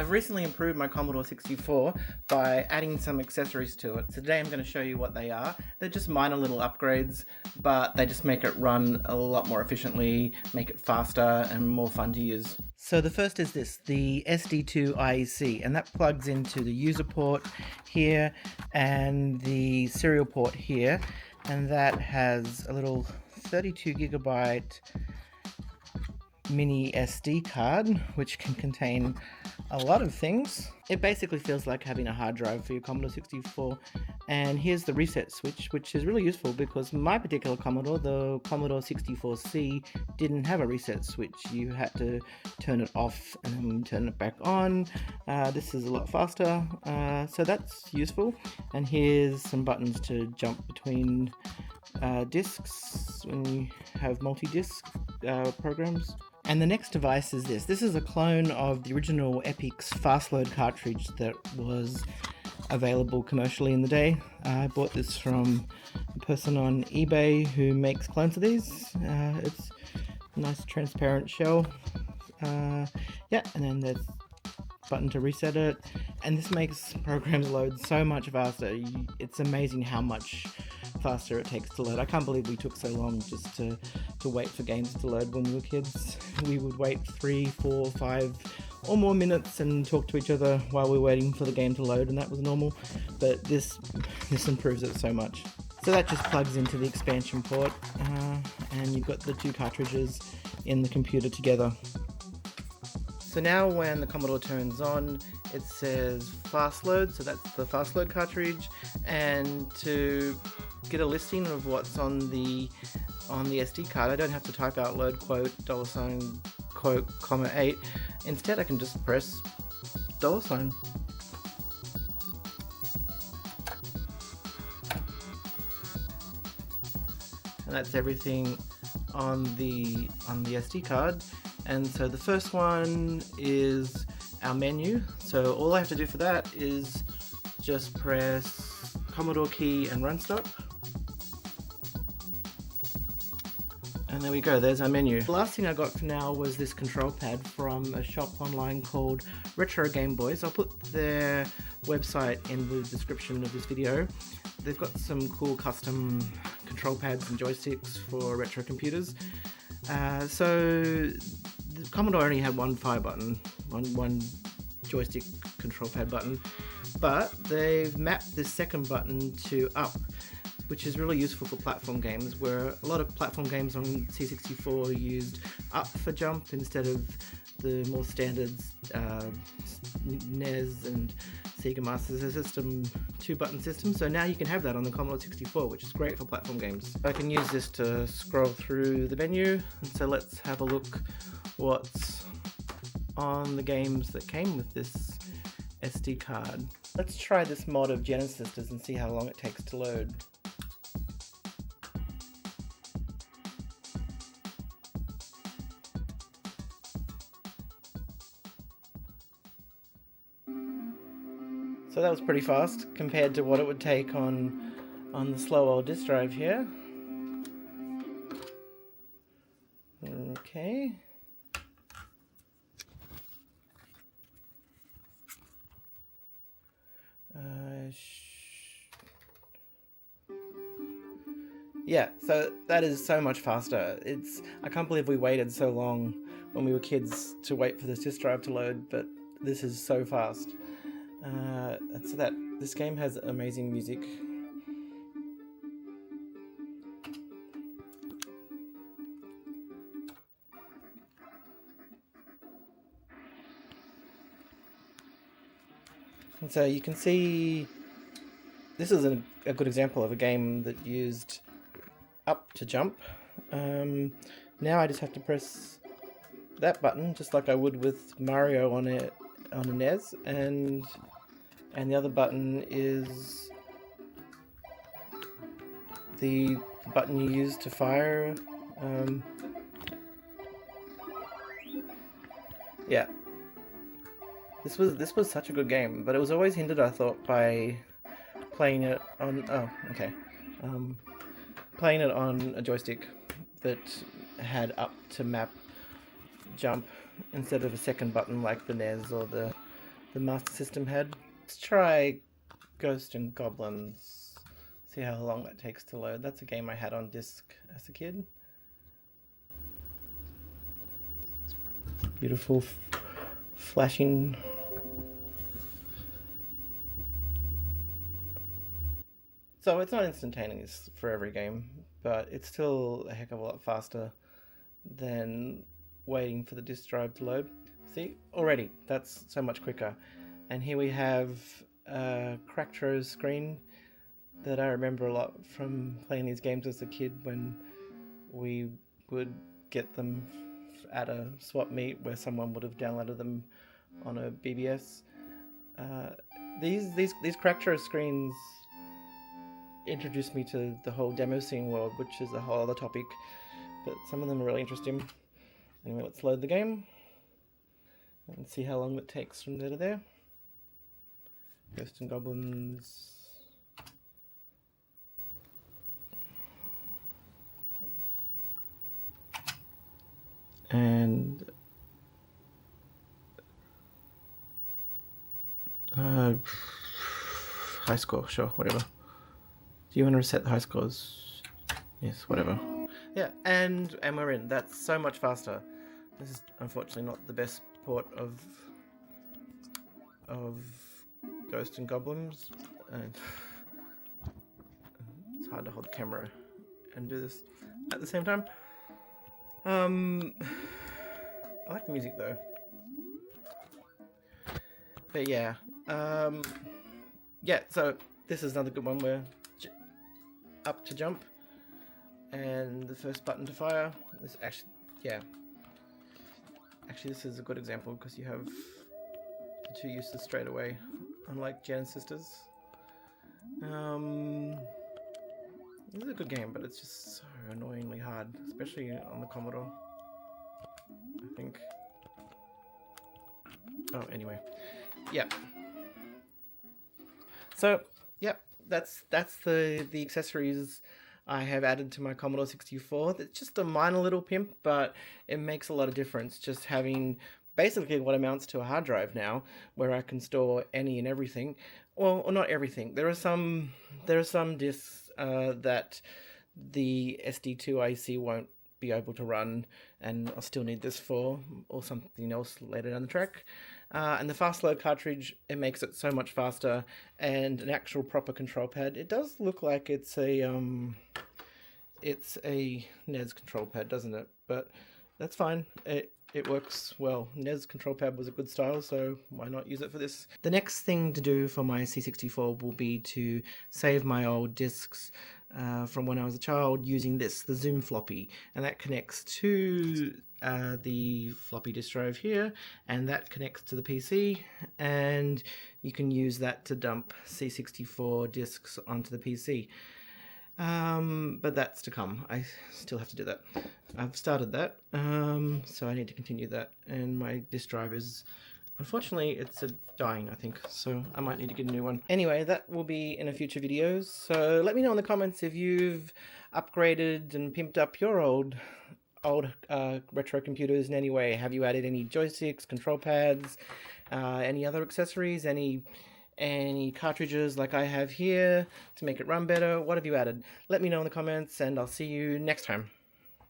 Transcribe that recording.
I've recently improved my Commodore 64 by adding some accessories to it. So today I'm going to show you what they are. They're just minor little upgrades, but they just make it run a lot more efficiently, make it faster and more fun to use. So the first is this, the SD2 IEC, and that plugs into the user port here and the serial port here, and that has a little 32GB mini SD card which can contain a lot of things. It basically feels like having a hard drive for your Commodore 64. And here's the reset switch, which is really useful because my particular Commodore, the Commodore 64C, didn't have a reset switch. You had to turn it off and then turn it back on. This is a lot faster, so that's useful. And here's some buttons to jump between discs when you have multi-disc programs. And the next device is this. This is a clone of the original Epyx Fast Loader cartridge that was available commercially in the day. I bought this from a person on eBay who makes clones of these. It's a nice transparent shell. Yeah, and then there's a button to reset it. And this makes programs load so much faster. It's amazing how much faster it takes to load. I can't believe we took so long just to wait for games to load when we were kids. We would wait 3, 4, 5 or more minutes and talk to each other while we were waiting for the game to load, and that was normal, but this improves it so much. So that just plugs into the expansion port, and you've got the two cartridges in the computer together. So now when the Commodore turns on, it says fast load, so that's the fast load cartridge, and to get a listing of what's on the SD card, I don't have to type out load quote $, quote, $8. Instead I can just press $. And that's everything on the SD card. And so the first one is our menu. So all I have to do for that is just press Commodore key and run stop. And there we go, there's our menu. The last thing I got for now was this control pad from a shop online called Retro Game Boys. I'll put their website in the description of this video. They've got some cool custom control pads and joysticks for retro computers. So the Commodore only had one fire button, one joystick control pad button, but they've mapped this second button to up, which is really useful for platform games, where a lot of platform games on C64 used up for jump instead of the more standard NES and Sega Master System 2-button system. So now you can have that on the Commodore 64, which is great for platform games. I can use this to scroll through the menu, and so let's have a look what's on the games that came with this SD card. Let's try this mod of Genesis Sisters and see how long it takes to load. So that was pretty fast compared to what it would take on the slow old disk drive here. Okay. Yeah, so that is so much faster. I can't believe we waited so long when we were kids to wait for this disk drive to load, but this is so fast. So this game has amazing music. And so you can see this is a good example of a game that used up to jump. Now I just have to press that button just like I would with Mario on a NES, and the other button is the button you use to fire. Yeah, this was such a good game, but it was always hindered, I thought, by playing it on playing it on a joystick that had up to map jump instead of a second button like the NES or the the Master System had. Let's try Ghost and Goblins. See how long that takes to load. That's a game I had on disc as a kid. Beautiful flashing. So it's not instantaneous for every game, but it's still a heck of a lot faster than waiting for the disk drive to load. See, already that's so much quicker. And here we have a Cracktros screen that I remember a lot from playing these games as a kid when we would get them at a swap meet where someone would have downloaded them on a BBS. These Cracktros screens introduced me to the whole demo scene world, which is a whole other topic, but some of them are really interesting. Anyway, let's load the game and see how long it takes from there to there. Ghosts and Goblins. And high score, sure, whatever. Do you want to reset the high scores? Yes, whatever. Yeah, and we're in. That's so much faster. This is unfortunately not the best port of Ghosts and Goblins. And it's hard to hold the camera and do this at the same time. I like the music though. But yeah, yeah, so this is another good one where up to jump and the first button to fire. This actually, yeah. Actually, this is a good example because you have the two uses straight away, unlike Jen and Sisters. This is a good game, but it's just so annoyingly hard, especially on the Commodore, I think. Oh, anyway. Yep. So, yep, that's the accessories I have added to my Commodore 64. It's just a minor little pimp, but it makes a lot of difference just having basically what amounts to a hard drive now, where I can store any and everything. Well, or not everything. There are some disks that the SD2 IC won't be able to run, and I'll still need this for, or something else later down the track. And the fast load cartridge, it makes it so much faster, and an actual proper control pad. It does look like it's a NES control pad, doesn't it? But that's fine. It works well. NES control pad was a good style, so why not use it for this? The next thing to do for my C64 will be to save my old discs from when I was a child using this, the ZoomFloppy, and that connects to the floppy disk drive here, and that connects to the PC, and you can use that to dump C64 discs onto the PC. But that's to come. I still have to do that. I've started that, so I need to continue that, and my disk drive is, unfortunately, it's dying, I think, so I might need to get a new one. Anyway, that will be in a future videos, so let me know in the comments if you've upgraded and pimped up your old retro computers in any way. Have you added any joysticks, control pads, any other accessories, any cartridges like I have here to make it run better? What have you added? Let me know in the comments, and I'll see you next time.